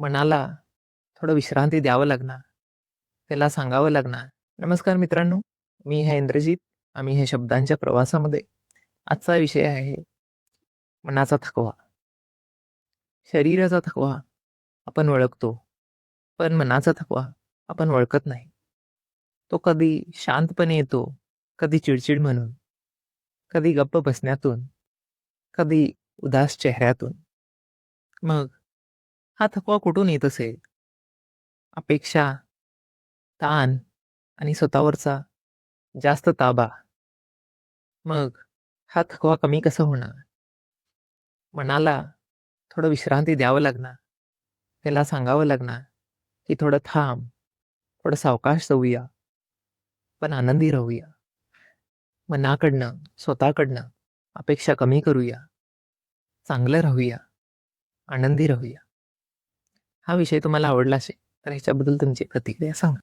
मनाला थोडं विश्रांती द्यावं लागणार. त्याला सांगावं लागणार. नमस्कार मित्रांनो, मी आहे इंद्रजित. आम्ही हे शब्दांच्या प्रवासामध्ये. आजचा विषय आहे मनाचा थकवा. शरीराचा थकवा आपण ओळखतो, पण मनाचा थकवा आपण ओळखत नाही. तो कधी शांतपणे येतो, कधी चिडचिड म्हणून, कधी गप्प बसण्यातून, कधी उदास चेहऱ्यातून. मग हा थकवा कुठून येत असेल? अपेक्षा, ताण आणि स्वतःवरचा जास्त ताबा. मग हा थकवा कमी कसा होणार? मनाला थोडं विश्रांती द्यावं लागणार. त्याला सांगावं लागणार, की थोडं थांब, थोडं सावकाश जाऊया, पण आनंदी राहूया. मनाकडनं, स्वतःकडनं अपेक्षा कमी करूया. चांगलं राहूया, आनंदी राहूया. हा विषय तुम्हाला आवडला असेल, तर ह्याच्याबद्दल तुमची प्रतिक्रिया सांगा.